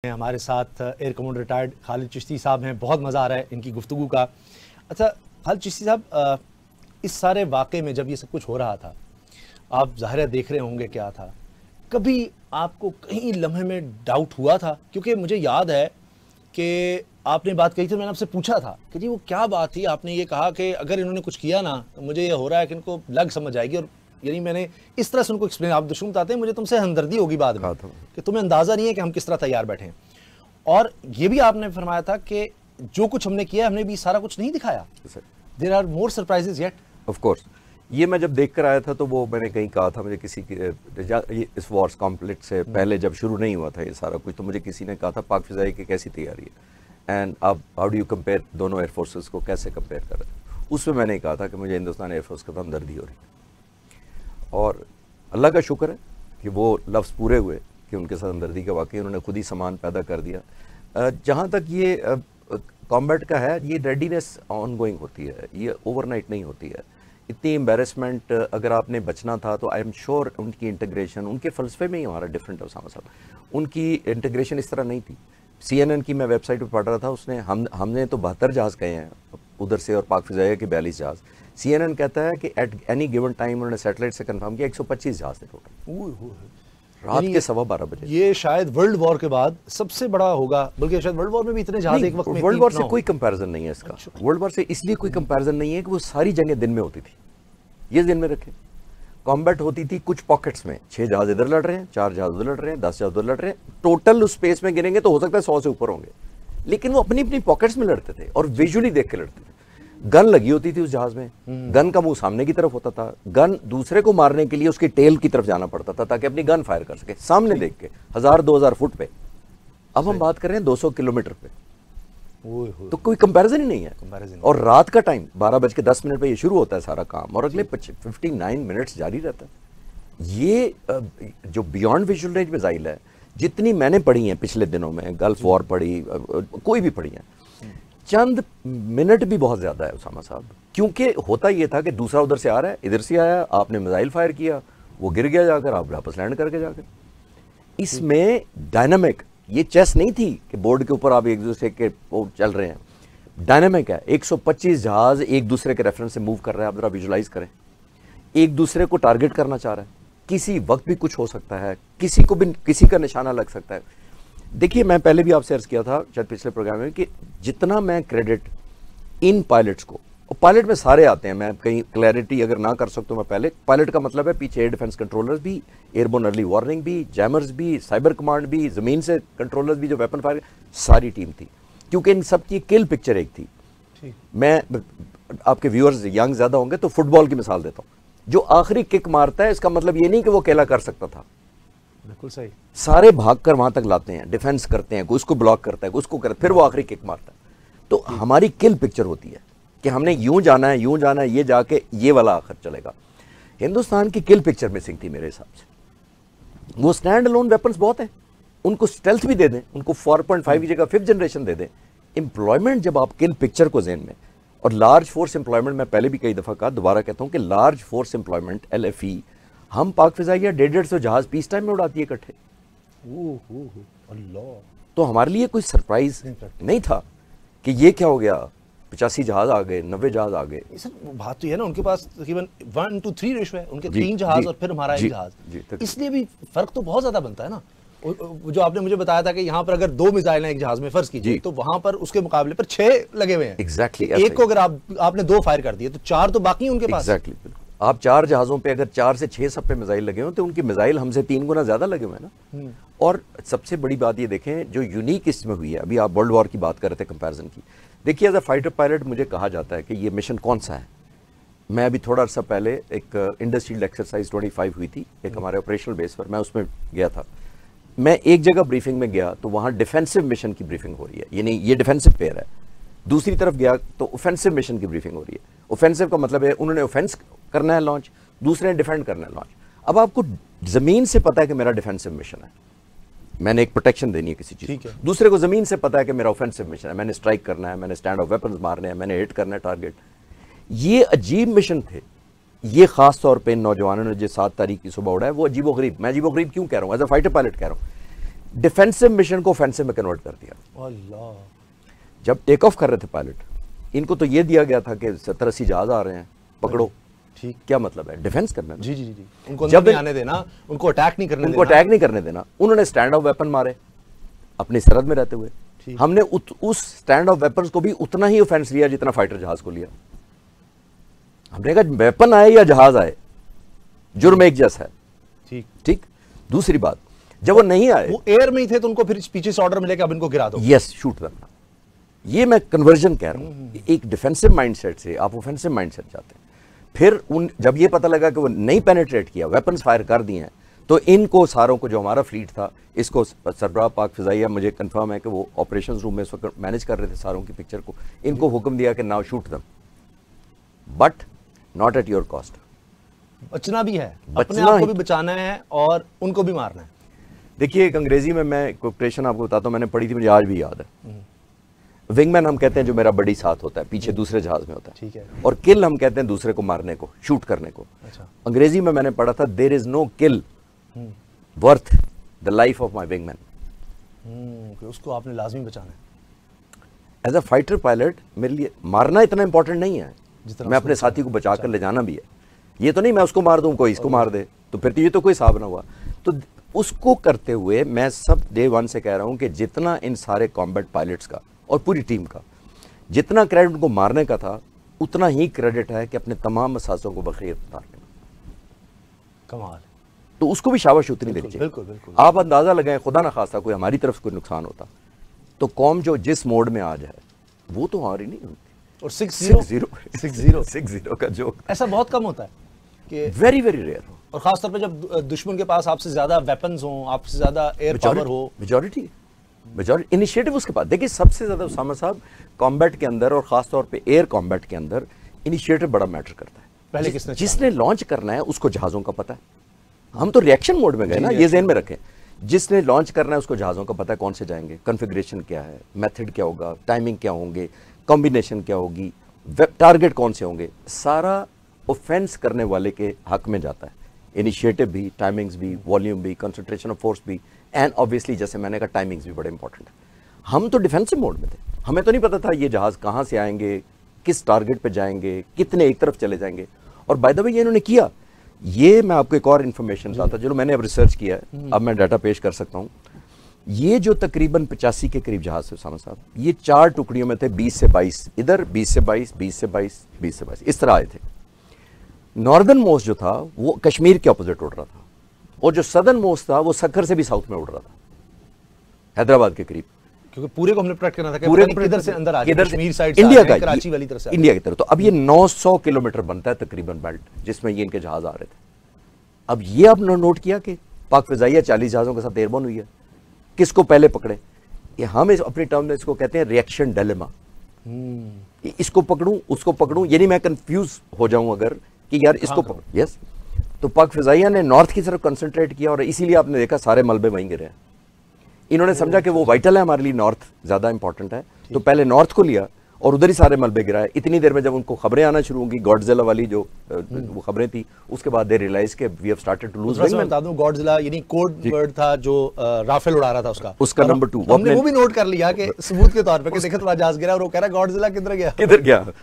हमारे साथ air commander retired Khalid Chishti साहब हैं। बहुत मज़ा आ रहा है इनकी गुफ्तगू का। अच्छा खालिद चिश्ती साहब, इस सारे वाक़े में जब ये सब कुछ हो रहा था, आप ज़ाहिर है देख रहे होंगे क्या था, कभी आपको कहीं लम्हे में डाउट हुआ था? क्योंकि मुझे याद है कि आपने बात कही थी, मैंने आपसे पूछा था कि जी वो क्या बात थी, आपने ये कहा कि अगर इन्होंने कुछ किया ना तो मुझे ये हो रहा है कि इनको लग समझ आएगी। और यानी मैंने इस तरह से उनको एक्सप्लेन, आप दुश्मन बताते हैं मुझे तुमसे हमदर्दी होगी बाद में कि तुम्हें अंदाज़ा नहीं है कि हम किस तरह तैयार बैठे हैं। और ये भी आपने फरमाया था कि जो कुछ हमने किया हमने भी सारा कुछ नहीं दिखाया, there are more surprises yet. Of course ये मैं जब देख कर आया था तो वो मैंने कहीं कहा था, मुझे किसी की इस वॉर्स कॉम्प्लेक्स से पहले जब शुरू नहीं हुआ था ये सारा कुछ, तो मुझे किसी ने कहा था पाक फिजाई की कैसी तैयारी है एंड अब हाउ डू यू कंपेयर दोनों एयरफोर्सेस को, कैसे कंपेयर कर रहे हैं। उसमें मैंने कहा था कि मुझे हिंदुस्तान एयरफोर्स का हमदर्दी हो रही है और अल्लाह का शुक्र है कि वो लफ्ज़ पूरे हुए कि उनके साथ हमदर्दी का वाकई उन्होंने खुद ही सामान पैदा कर दिया। जहाँ तक ये कॉम्बैट का है, ये रेडीनेस ऑनगोइंग होती है, ये ओवरनाइट नहीं होती है। इतनी एम्बेरसमेंट अगर आपने बचना था तो आई एम श्योर उनकी इंटीग्रेशन, उनके फ़लसफ़े में ही हमारा डिफरेंट है उसामा साहब। उनकी इंटीग्रेशन इस तरह नहीं थी। CNN की मैं वेबसाइट पर पढ़ रहा था, उसने हमने तो 72 जहाज़ कहे हैं उधर से और पाक फिजाइया के 42 जहाज़। CNN कहता है कि एट एनी गिवन टाइम उन्होंने सैटेलाइट से कंफर्म किया 125 जहाज़ थे टोटल रात के 12:15 बजे। ये शायद वर्ल्ड वॉर के बाद सबसे बड़ा होगा, बल्कि शायद वर्ल्ड वॉर में भी इतने जहाज एक वक्त में। वर्ल्ड वॉर से कोई कंपैरिजन नहीं है इसका। वर्ल्ड वॉर से इसलिए कोई कंपैरिजन नहीं है कि वो सारी जंगें दिन में होती थी, ये दिन में रखें। कॉम्बैट होती थी कुछ पॉकेट्स में, 6 जहाज इधर लड़ रहे हैं, 4 जहाज उधर लड़ रहे हैं, 10 जहाज उधर लड़ रहे हैं, टोटल उस स्पेस में गिनेंगे तो हो सकता है 100 से ऊपर होंगे, लेकिन वो अपनी अपनी पॉकेट्स में लड़ते थे और विजुअली देख के लड़ते थे। गन लगी होती थी उस जहाज में, गन का मुंह सामने की तरफ होता था, गन दूसरे को मारने के लिए उसके टेल की तरफ जाना पड़ता था ताकि अपनी गन फायर कर सके सामने देख के 1000-2000 फुट पे। अब हम बात कर रहे हैं 200 किलोमीटर पे, तो कोई कंपैरिजन ही नहीं है। और रात का टाइम 12:10 पे ये शुरू होता है सारा काम और अगले 59 मिनट्स जारी रहता है। ये जो बियॉन्ड विजुअल रेंज मिसाइल है, जितनी मैंने पढ़ी है पिछले दिनों में, गल्फ वॉर पढ़ी, कोई भी पढ़ी है, चंद मिनट भी बहुत ज्यादा है उसामा साहब। क्योंकि होता ये था कि दूसरा उधर से आ रहा है, इधर से आया, आपने मिसाइल फायर किया, वो गिर गया जाकर, आप वापस लैंड करके जाकर। इसमें डायनामिक, ये चेस नहीं थी कि बोर्ड के ऊपर आप एक दूसरे के चल रहे हैं, डायनामिक है। 125 जहाज एक दूसरे के रेफरेंस से मूव कर रहे हैं, आप जरा विजुलाइज करें। एक दूसरे को टारगेट करना चाह रहा है, किसी वक्त भी कुछ हो सकता है, किसी को भी किसी का निशाना लग सकता है। देखिए मैं पहले भी आपसे अर्ज किया था शायद पिछले प्रोग्राम में कि जितना मैं क्रेडिट इन पायलट्स को, और पायलट में सारे आते हैं, मैं कहीं क्लैरिटी अगर ना कर सकता हूँ मैं पहले, पायलट का मतलब है पीछे एयर डिफेंस कंट्रोलर्स भी, एयरबोर्न अर्ली वार्निंग भी, जैमर्स भी, साइबर कमांड भी, ज़मीन से कंट्रोलर्स भी, जो वेपन फायर, सारी टीम थी। क्योंकि इन सब की किल पिक्चर एक थी। मैं आपके व्यूअर्स यंग ज़्यादा होंगे तो फुटबॉल की मिसाल देता हूँ, जो आखिरी किक मारता है इसका मतलब ये नहीं कि वो अकेला कर सकता था, बिल्कुल सही, सारे भागकर वहां तक लाते हैं, डिफेंस करते हैं, कोई उसको ब्लॉक करता है, कोई उसको करता है, फिर वो आखिरी किक मारता है। तो हमारी किल पिक्चर होती है कि हमने यूं जाना है, यूं जाना है, ये जाके ये वाला आखिर चलेगा। हिंदुस्तान की किल पिक्चर मिसिंग थी मेरे हिसाब से। वो स्टैंड अलोन वेपन्स बहुत हैं, उनको स्टेल्थ भी दे दें, उनको 4.5 की जगह 5th जनरेशन दे दें। एम्प्लॉयमेंट जब आप किल पिक्चर को ज़हन में, और लार्ज फोर्स एम्प्लॉयमेंट, मैं पहले भी कई दफ़ा कहा, दोबारा कहता हूँ कि लार्ज फोर्स एम्प्लॉयमेंट LFE, हम पाक फिजाइया 150 जहाज पीस टाइम में उड़ाती है इकट्ठे। तो हमारे लिए कोई सरप्राइज नहीं था कि ये क्या हो गया, 85 जहाज आ गए, 90 जहाज आ गए। सर बात तो ये है ना, उनके पास तकरीबन 1:3 रेशियो है, उनके 3 जहाज और फिर हमारा 1 जहाज, इसलिए भी फर्क तो बहुत ज्यादा बनता है ना। जो आपने मुझे बताया था कि यहाँ पर अगर 2 मिसाइल हैं एक जहाज में, फर्ज कीजिए, तो वहां पर उसके मुकाबले पर 6 लगे हुए हैं। एग्जैक्टली, एक को अगर आपने 2 फायर कर दिए तो 4 तो बाकी उनके पास। एग्जैक्टली, आप 4 जहाज़ों पे अगर 4 से 6 सब पे मिसाइल लगे हो तो उनकी मिसाइल हमसे 3 गुना ज़्यादा लगे हुए हैं ना। और सबसे बड़ी बात ये देखें जो यूनिक इसमें हुई है, अभी आप वर्ल्ड वॉर की बात कर रहे थे कंपैरिजन की, देखिए एज अ फाइटर पायलट मुझे कहा जाता है कि ये मिशन कौन सा है। मैं अभी थोड़ा अर्सा पहले एक इंडस्ट्रियल एक्सरसाइज 25 हुई थी एक हमारे ऑपरेशनल बेस पर, मैं उसमें गया था। मैं एक जगह ब्रीफिंग में गया तो वहाँ डिफेंसिव मिशन की ब्रीफिंग हो रही है, यानी ये डिफेंसिव पेयर है। दूसरी तरफ गया तो ऑफेंसिव मिशन की ब्रीफिंग हो रही है। ऑफेंसिव का मतलब है उन्होंने ऑफेंस करना है लॉन्च, दूसरे ने डिफेंड करना है लॉन्च। अब आपको जमीन से पता है कि मेरा डिफेंसिव मिशन है, मैंने एक प्रोटेक्शन देनी है किसी चीज को, दूसरे को जमीन से पता है कि मेरा ऑफेंसिव मिशन है, मैंने स्ट्राइक करना है, मैंने स्टैंड ऑफ वेपन्स मारने हैं, मैंने हिट करना है टारगेट। ये अजीब मिशन थे। ये खास तौर पे इन नौजवानों ने जो 7 तारीख की सुबह उड़ा है वो अजीबो गरीब। मैं अजीबो गरीब क्यों कह रहा हूँ, एज अ फाइटर पायलट कह रहा हूँ। डिफेंसिव मिशन को ऑफेंसिव में कन्वर्ट कर दिया। अल्लाह। जब टेक ऑफ कर रहे थे पायलट, इनको तो ये दिया गया था कि 70-80 जहाज आ रहे हैं, पकड़ो। ठीक, क्या मतलब है? डिफेंस करना। जी जी जी, उनको जब नहीं आने देना, उनको अटैक नहीं करने देना, उनको अटैक नहीं करने देना। उन्होंने स्टैंड ऑफ वेपन मारे अपनी सरहद में रहते हुए। हमने उस स्टैंड ऑफ वेपन्स को भी उतना ही ऑफेंस लिया जितना फाइटर जहाज को लिया। हमने कहा वेपन आए या जहाज आए, जुर्म एक जैसा है। ठीक ठीक। दूसरी बात, जब वो नहीं आए, वो एयर में ही थे, तो उनको फिर पीछे से ऑर्डर मिले कि अब इनको गिरा दो। Yes, shoot them. ये मैं कन्वर्जन कह रहा हूं। एक डिफेंसिव माइंडसेट से आप ऑफेंसिव माइंडसेट जाते हैं। फिर जब ये पता लगा कि वो नहीं पेनिट्रेट किया, वेपन्स फायर कर दिए हैं, तो इनको सारों को, जो हमारा फ्लीट था, इसको सरबराह पाक फिजाइया, मुझे कंफर्म है कि वो ऑपरेशंस रूम में इस वक्त मैनेज कर रहे थे सारों की पिक्चर को, इनको हुक्म दिया कि now shoot them, but not at your cost. बचना भी है, अपने आप को भी बचाना है और उनको भी मारना है। देखिए, एक अंग्रेजी में मैं कोटेशन आपको बताता हूं, मैंने पढ़ी थी, मुझे आज भी याद है। विंगमैन हम कहते हैं जो मेरा बड़ी साथ होता है, पीछे दूसरे जहाज में होता है। ठीक है। और किल हम कहते हैं दूसरे को मारने को, शूट करने को। अच्छा। अंग्रेजी में मैंने पढ़ा था, there is no kill worth the life of my wingman. उसको आपने लाजमी बचाना है। एज अ फाइटर पायलट मेरे लिए मारना इतना इंपॉर्टेंट नहीं है, मैं अपने साथी को बचा कर ले जाना भी है। ये तो नहीं मैं उसको मार दूं, कोई इसको मार दे, तो फिर तो ये तो कोई हिसाब ना हुआ। तो उसको करते हुए मैं सब डे वन से कह रहा हूं कि जितना इन सारे कॉम्बैट पायलट्स का और पूरी टीम का जितना क्रेडिट उनको मारने का था, उतना ही क्रेडिट है कि अपने तमाम मसासों को बखैर उतारने में। कमाल। तो उसको भी शाबाश उतनी देनी चाहिए। बिल्कुल बिल्कुल। आप अंदाजा लगाएं, खुदा ना खास्ता कोई हमारी तरफ से कोई नुकसान होता तो कौम जो जिस मोड में आज है वो तो हार ही नहीं होती। और 6-0 का जोक ऐसा बहुत कम होता है कि वेरी वेरी रेयर हो, और खासतौर पे जब दुश्मन के पास आपसे ज्यादा वेपन्स हो, आपसे ज्यादा एयर पावर हो। मेजॉरिटी इनिशिएटिव उसके पास। देखिए, सबसे ज्यादा उसामा साहब कॉम्बैट के अंदर और खासतौर पे एयर कॉम्बैट के अंदर इनिशिएटिव बड़ा मैटर करता है। पहले जिसने लॉन्च करना है उसको जहाजों का पता है। हम तो रिएक्शन मोड में गए ना, ये ज़हन में रखें। जिसने लॉन्च करना है उसको जहाज़ों का पता है, कौन से जाएंगे, कॉन्फ़िगरेशन क्या है, मेथड क्या होगा, टाइमिंग क्या होंगे, कॉम्बिनेशन क्या होगी, टारगेट कौन से होंगे। सारा ऑफेंस करने वाले के हक में जाता है। इनिशिएटिव भी, टाइमिंग्स भी, वॉल्यूम भी, कंसंट्रेशन ऑफ फोर्स भी, एंड ऑब्वियसली जैसे मैंने कहा टाइमिंग्स भी बड़े इंपॉर्टेंट है। हम तो डिफेंसिव मोड में थे, हमें तो नहीं पता था ये जहाज़ कहाँ से आएंगे, किस टारगेट पे जाएंगे, कितने एक तरफ चले जाएंगे। और बाय द वे ये इन्होंने किया। ये मैं आपको एक और इन्फॉर्मेशन बताता हूं, जो मैंने अब रिसर्च किया है, अब मैं डाटा पेश कर सकता हूं। ये जो तकरीबन 85 के करीब जहाज थे उसामा साहब, ये 4 टुकड़ियों में थे, 20 से 22 इधर, 20 से 22, 20 से 22, 20 से 22 इस तरह आए थे। नॉर्दर्न मोस्ट जो था वो कश्मीर के ऑपोजिट उड़ रहा था, और जो सदर्न मोस्ट था वो सक्कर से भी साउथ में उड़ रहा था, हैदराबाद के करीब, क्योंकि पूरे को हमने प्रोटेक्ट करना था कि पूरे किधर से अंदर आ किधर कश्मीर साइड से इंडिया का, कराची वाली तरफ से, इंडिया की तरफ। तो अब ये 900 किलोमीटर बनता है तकरीबन बेल्ट, जिसमें ये इनके जहाज आ रहे थे। अब ये आपने नोट किया कि पाक फिजाइया 40 जहाजों के साथ एयरबोर्न हुई है, किसको पहले पकड़े। ये हम अपनी टर्म में इसको कहते हैं रिएक्शन डिलेमा। इसको पकड़ूं उसको पकड़ूं, यानी मैं कंफ्यूज हो जाऊं अगर कि यार इसको पकड़। यस, तो पाक फिजाइया ने नॉर्थ की तरफ कंसंट्रेट किया, और इसीलिए आपने देखा सारे मलबे वहीं गिरे हैं। इन्होंने समझा कि वो वाइटल है हमारे लिए, नॉर्थ ज्यादा इंपॉर्टेंट है, तो पहले नॉर्थ को लिया और उधर ही सारे मलबे गिराए। इतनी देर में जब उनको खबरें आना शुरू होंगी, गॉडजिला वाली जो वो खबरें थी, उसके बाद दे रियलाइज के we have started to lose. मैं बता दूं, गॉडजिला यानी कोड वर्ड था जो राफेल उड़ा रहा था उसका नंबर 2। हमने वो भी नोट कर लिया कि सबूत के तौर पे कि देखो तुम्हारा जहाज गिरा, और वो कह रहा है गॉडजिला किधर गया, किधर गया।